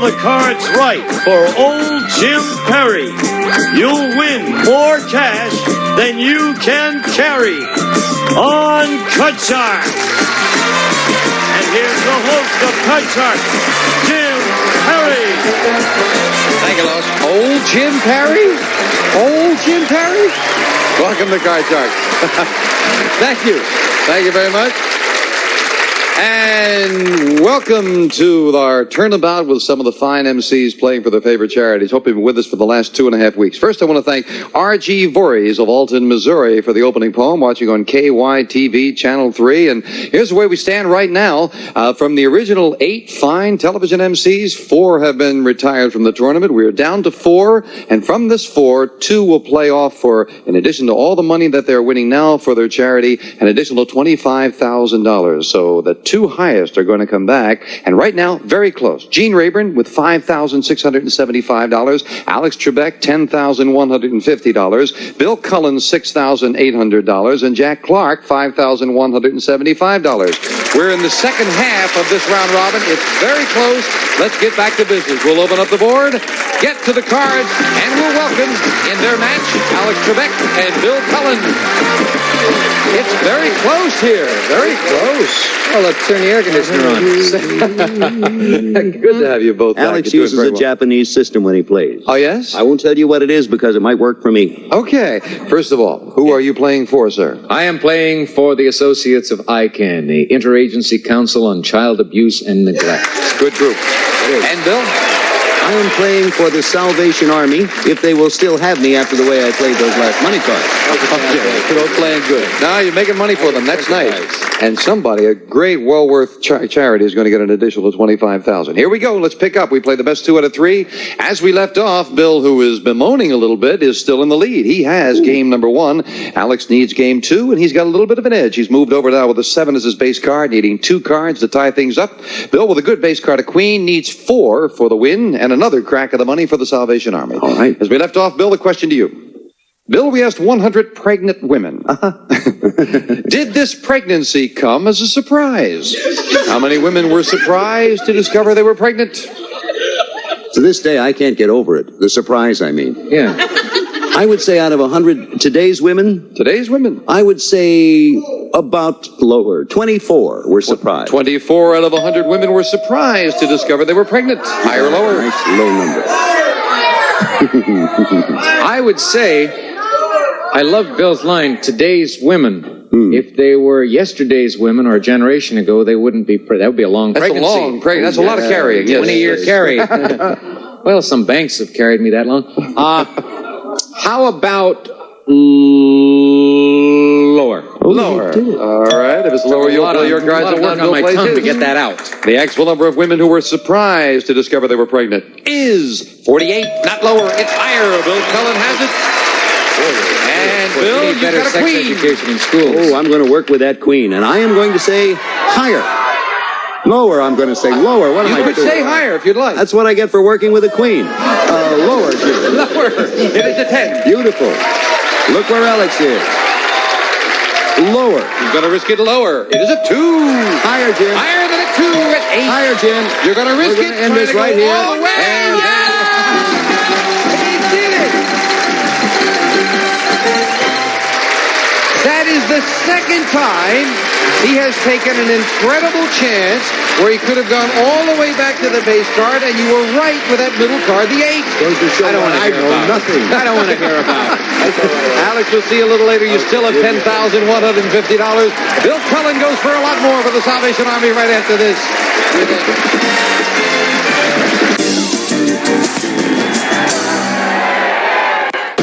the cards right for old Jim Perry, you'll win more cash than you can carry on Cut Shark. And here's the host of Cut Shark, Jim Perry. Thank you, Lois. Old Jim Perry? Old Jim Perry? Welcome to Cut Shark. Thank you. Thank you very much. And welcome to our Turnabout with some of the fine MCs playing for their favorite charities. Hope you've been with us for the last 2.5 weeks. First, I want to thank R.G. Voorhees of Alton, Missouri for the opening poem, watching on KYTV Channel 3. And here's the way we stand right now. From the original 8 fine television MCs, 4 have been retired from the tournament. We are down to 4. And from this 4, 2 will play off for, in addition to all the money that they're winning now for their charity, an additional $25,000. So the 2 highest are going to come back, and right now, very close. Gene Rayburn with $5,675, Alex Trebek $10,150, Bill Cullen $6,800, and Jack Clark $5,175. We're in the second half of this round robin. It's very close. Let's get back to business. We'll open up the board, get to the cards, and we'll welcome in their match Alex Trebek and Bill Cullen. It's very close here. Very close. Well, let's turn the air conditioner on. Good to have you both. Alex uses a Japanese system when he plays. Oh, yes? I won't tell you what it is because it might work for me. Okay. First of all, who are you playing for, sir? I am playing for the Associates of ICANN, the Interagency Council on Child Abuse and Neglect. Good group. And Bill? I am playing for the Salvation Army, if they will still have me after the way I played those last money cards. Okay. Both playing good. Now you're making money for them. That's nice. And somebody, a great, well-worth charity, is going to get an additional $25,000. Here we go. Let's pick up. We play the best 2 out of 3. As we left off, Bill, who is bemoaning a little bit, is still in the lead. He has game number 1. Alex needs game 2, and he's got a little bit of an edge. He's moved over now with a 7 as his base card, needing 2 cards to tie things up. Bill, with a good base card, a queen, needs 4 for the win, and another crack of the money for the Salvation Army. All right. As we left off, Bill, the question to you. Bill, we asked 100 pregnant women. Did this pregnancy come as a surprise? How many women were surprised to discover they were pregnant? To this day, I can't get over it. The surprise, I mean. Yeah. I would say out of 100 today's women, I would say about lower. 24 were surprised. 24 out of 100 women were surprised to discover they were pregnant. Higher or lower? Nice low number. I would say, I love Bill's line, today's women. If they were yesterday's women or a generation ago, they wouldn't be that would be a long pregnancy. That's a lot of carrying. Yes. 20-year carry. Well, some banks have carried me that long. How about lower? Lower. All right. If it's lower, you'll play your cards at work on my tongue to get that out. The actual number of women who were surprised to discover they were pregnant is 48. Not lower. It's higher. Bill Cullen has it. And Bill, you got a queen. Education in schools. Oh, I'm going to work with that queen, and I am going to say higher. Lower, I'm going to say lower. What am I doing? You could say higher if you'd like. That's what I get for working with a queen. Lower, Jim. Lower. It is a 10. Beautiful. Look where Alex is. Lower. He's going to risk it lower. It is a 2. Higher, Jim. Higher than a 2 at 8. Higher, Jim. You're going to risk it. End this right here. All the way. And He did it. That is the second time he has taken an incredible chance where he could have gone all the way back to the base card, and you were right with that middle card, the 8. I don't want to hear about nothing. I don't want to hear about it. Alex, we'll see you a little later. You still have $10,150. Bill Cullen goes for a lot more for the Salvation Army right after this.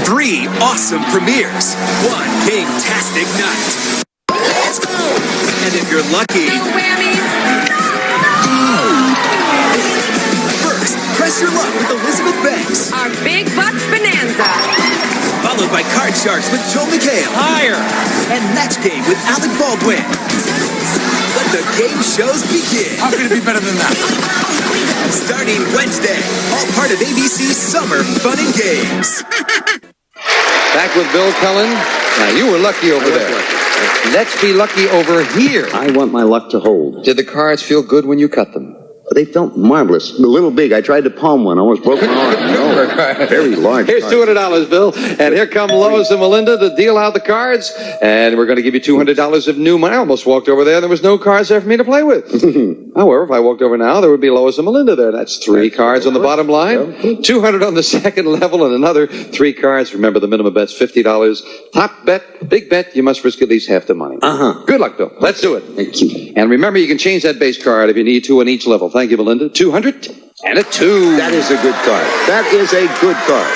3 awesome premieres. 1 fantastic night. Let's go! And if you're lucky... No whammies! First, press your luck with Elizabeth Banks. Our Big Bucks Bonanza. Followed by Card Sharks with Joel McHale. Higher! And Match Game with Alec Baldwin. Let the game shows begin. How could it be better than that? Starting Wednesday, all part of ABC's Summer Fun and Games. Back with Bill Cullen. Now, you were lucky over there. Let's be lucky over here. I want my luck to hold. Did the cards feel good when you cut them? They felt marvelous. A little big. I tried to palm one. I almost broke my arm. No, very large. Here's $200, Bill. And here come Lois and Melinda to deal out the cards. And we're going to give you $200 of new money. I almost walked over there. There was no cards there for me to play with. However, if I walked over now, there would be Lois and Melinda there. That's 3 cards on the bottom line, 200 on the second level, and another 3 cards. Remember, the minimum bet's $50. Top bet, big bet, you must risk at least half the money. Good luck, Bill. Let's do it. Thank you. And remember, you can change that base card if you need to on each level. Thank you, Melinda. 200 and a 2. That is a good card. That is a good card.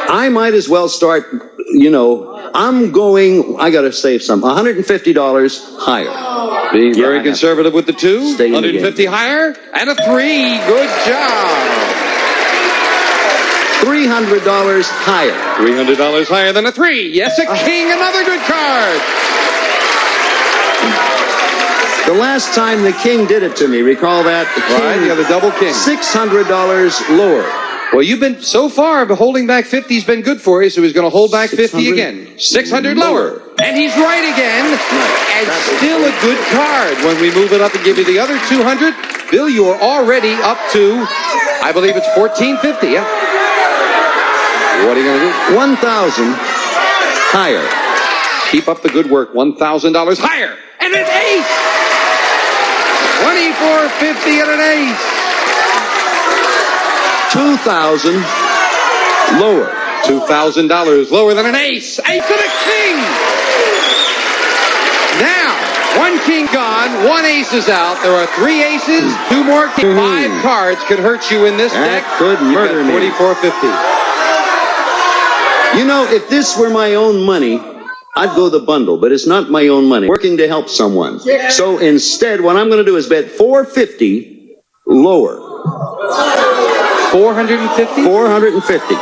I might as well start, I got to save some. $150 higher. Being very conservative with the 2. Stay in the 150 higher and a 3. Good job. $300 higher. $300 higher than a 3. Yes, a king, another good card. The last time the king did it to me, recall that? Right, you got a double king. $600 lower. Well, you've been, so far, holding back 50's been good for you, so he's going to hold back 50 again. 600 lower. And he's right again. And still a good card. When we move it up and give you the other 200, Bill, you are already up to, I believe it's $1,450, yeah? What are you going to do? 1,000 higher. Keep up the good work. $1,000 higher. And an ace! $2,450 and an ace. 2,000 lower. $2,000 lower than an ace. Ace and a king! Now, 1 king gone, 1 ace is out. There are 3 aces, 2 more kings. 5 cards could hurt you in this deck. Could murder me. $4,450. If this were my own money, I'd go the bundle, but it's not my own money. Working to help someone. So instead, what I'm going to do is bet $450 lower. $450? $450.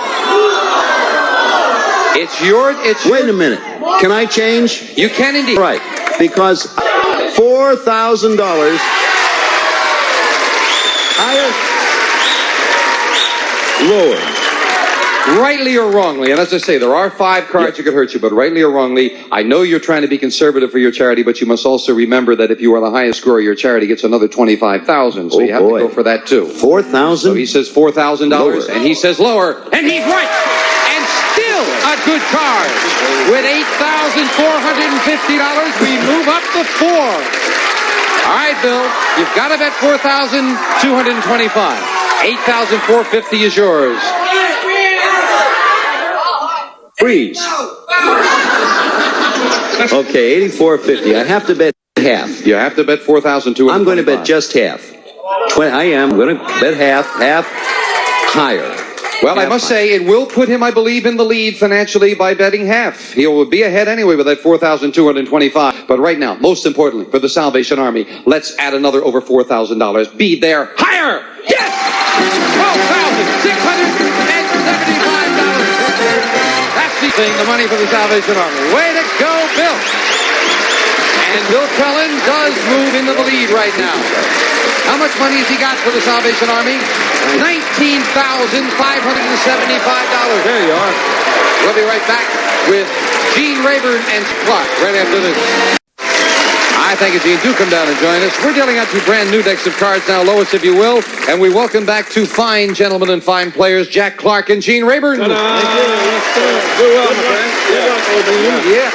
It's your... Wait a minute. Can I change? You can indeed. Right. Because $4,000 higher, lower. Rightly or wrongly, and as I say, there are 5 cards that could hurt you, but rightly or wrongly, I know you're trying to be conservative for your charity, but you must also remember that if you are the highest scorer, your charity gets another $25,000, so you have to go for that too. $4,000? So he says $4,000, and he says lower, and he's right! And still a good card! With $8,450, we move up to 4. All right, Bill, you've got to bet $4,225. $8,450 is yours. Freeze. Okay, $8,450. I have to bet half. You have to bet $4,225. I'm going to bet just half. I am going to bet half higher. Well, I must say, it will put him, I believe, in the lead financially by betting half. He will be ahead anyway with that $4,225. But right now, most importantly, for the Salvation Army, let's add another over $4,000. Be there higher! Yes! $12,675. That's the money for the Salvation Army. Way to go, Bill! And Bill Cullen does move into the lead right now. How much money has he got for the Salvation Army? $19,575. There you are. We'll be right back with Gene Rayburn and Clark right after this. Hi, thank you, Gene. Do come down and join us. We're dealing out 2 brand new decks of cards now, Lois, if you will. And we welcome back 2 fine gentlemen and fine players, Jack Clark and Gene Rayburn. Thank you. Yes, sir. Do well, my friend. Yeah,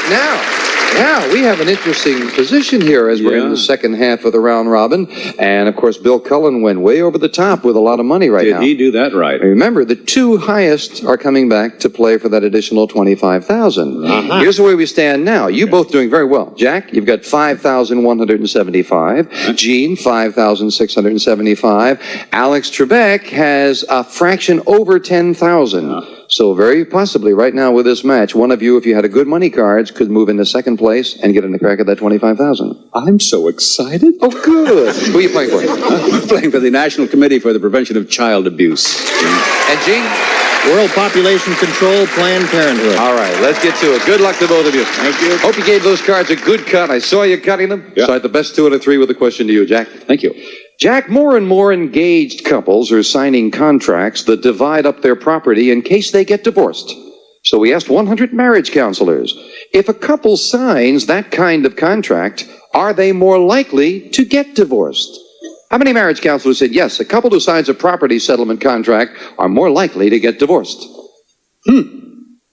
now, we have an interesting position here as we're in the second half of the round robin. And, of course, Bill Cullen went way over the top with a lot of money right now. Did he do that right? Remember, the 2 highest are coming back to play for that additional $25,000. Here's the way we stand now. You both doing very well. Jack, you've got $5,175. Gene, $5,675. Alex Trebek has a fraction over $10,000. So very possibly right now with this match, one of you, if you had a good money cards, could move into second place and get in the crack at that $25,000. I'm so excited. Oh, good. Who are you playing for? I'm playing for the National Committee for the Prevention of Child Abuse. And Gene? World Population Control, Planned Parenthood. All right, let's get to it. Good luck to both of you. Thank you. Hope you gave those cards a good cut. I saw you cutting them. Yeah. So I had the best 2 out of 3 with a question to you, Jack. Thank you. Jack, more and more engaged couples are signing contracts that divide up their property in case they get divorced. So we asked 100 marriage counselors, if a couple signs that kind of contract, are they more likely to get divorced? How many marriage counselors said yes, a couple who signs a property settlement contract are more likely to get divorced?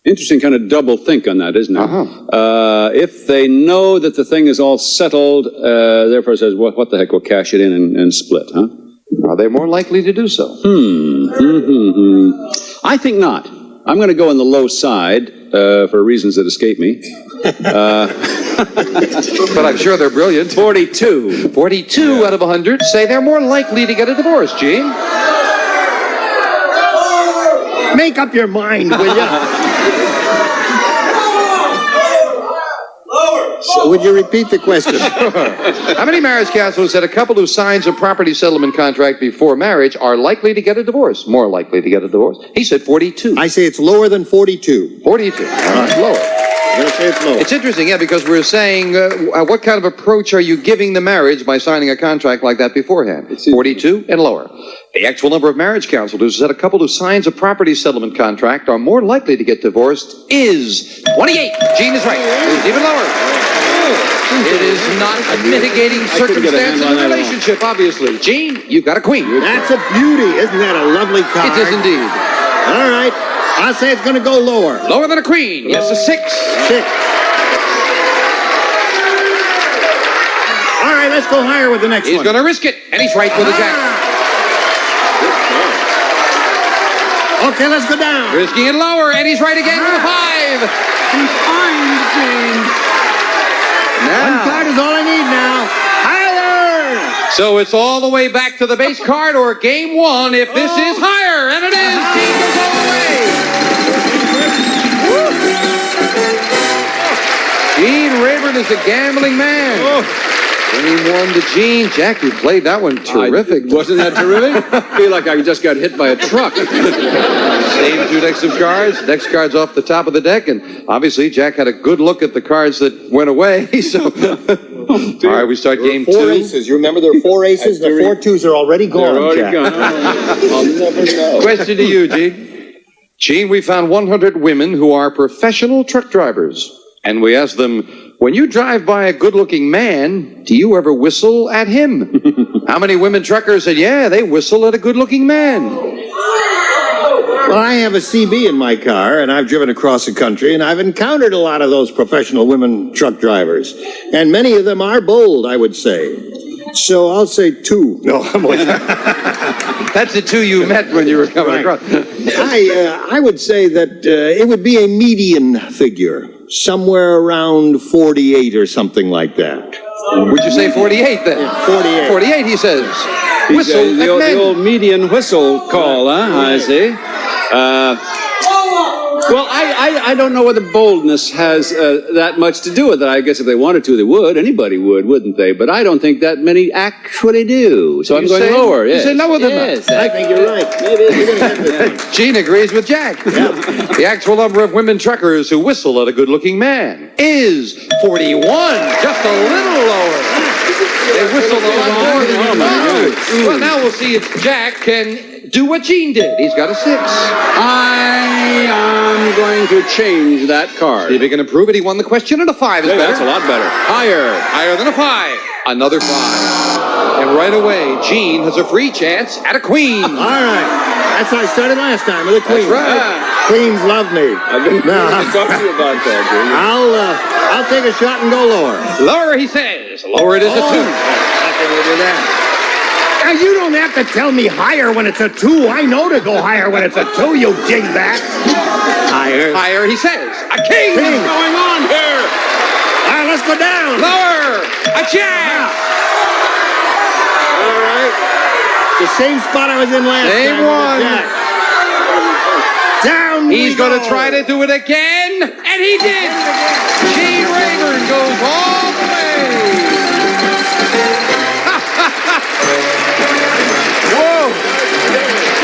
Interesting kind of double think on that, isn't it? Uh-huh. If they know that the thing is all settled, therefore says, what the heck, we'll cash it in and split, huh? Are they more likely to do so? I think not. I'm going to go on the low side for reasons that escape me. But I'm sure they're brilliant. 42. 42 out of 100 say they're more likely to get a divorce, Gene. Make up your mind, will you? So would you repeat the question? How many marriage counselors said a couple who signs a property settlement contract before marriage are likely to get a divorce? More likely to get a divorce? He said 42. I say it's lower than 42. 42. Lower. I'm going to say it's lower. It's interesting, yeah, because we're saying what kind of approach are you giving the marriage by signing a contract like that beforehand? 42 and lower. The actual number of marriage counselors said a couple who signs a property settlement contract are more likely to get divorced is 28. Gene is right. It's even lower. It is not a mitigating circumstance in the relationship, obviously. Gene, you've got a queen. That's a beauty. Isn't that a lovely card? It is indeed. All right. I'll say it's going to go lower. Lower than a queen. Yes, a 6. 6. All right, let's go higher with the next He's one. going to risk it, and he's right with a jack. Okay, let's go down. Risking it lower, and he's right again with a 5. He's fine, James. One card is all I need now. Higher! So it's all the way back to the base card or game 1 if this is higher, and it is. Gene goes all the way. Gene Rayburn is a gambling man. Game 1 to Gene. Jack, you played that one terrific. Wasn't that terrific? I feel like I just got hit by a truck. Same 2 decks of cards. Next card's off the top of the deck, and obviously Jack had a good look at the cards that went away. So, all right, we start game 2. 4 aces. You remember there are 4 aces? The 4 twos are already gone, They're already Jack. gone. I'll never know. Question to you, Gene. Gene, we found 100 women who are professional truck drivers, and we asked them, when you drive by a good-looking man, do you ever whistle at him? How many women truckers said, yeah, they whistle at a good-looking man? Well, I have a CB in my car, and I've driven across the country, and I've encountered a lot of those professional women truck drivers. And many of them are bold, I would say. So I'll say 2. No, I'm only... That's the 2 you met when you were coming across. I would say that it would be a median figure, somewhere around 48 or something like that. Would you say 48 then? Yeah, 48. 48, he says. Whistle the at men. old median whistle call, huh? I see. Well, I don't know whether boldness has that much to do with it. I guess if they wanted to, they would. Anybody would, wouldn't they? But I don't think that many actually do. So I'm going lower. Yes. You say lower than that. I think you're right. Maybe you're going to have this one. Gene agrees with Jack. The actual number of women truckers who whistle at a good-looking man is 41, just a little lower. They whistle a lot more than you know. Well, now we'll see if Jack can do what Gene did. He's got a 6. I am going to change that card. See if he can improve it. He won the question, and a 5 is Hey, better. that's a lot better. Higher. Higher than a 5. Another 5. And right away, Gene has a free chance at a queen. All right. That's how I started last time with a queen. That's right. Queens love me. I've been talking to you about that, Jimmy. I'll take a shot and go lower. Lower, he says. Lower it is a 2. Not gonna do that. Now, you don't have to tell me higher when it's a 2. I know to go higher when it's a 2, you dingbat. Higher. Higher, he says. A king. King. What's going on here? All right, let's go down. Lower. A jack. All right. The same spot I was in last Same time. one. With the jack. Down He's we going go. to try to do it again, and he did. Gene Rayburn goes all the way. Whoa.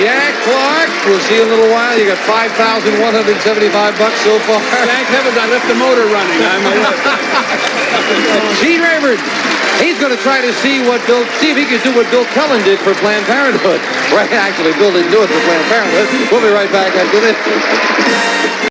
Jack Clark, we'll see you in a little while. You got $5,175 so far. Thank heavens I left the motor running. Gene Rayburn, he's going to try to see if he can do what Bill Cullen did for Planned Parenthood. Right, actually, Bill didn't do it for Planned Parenthood. We'll be right back after this.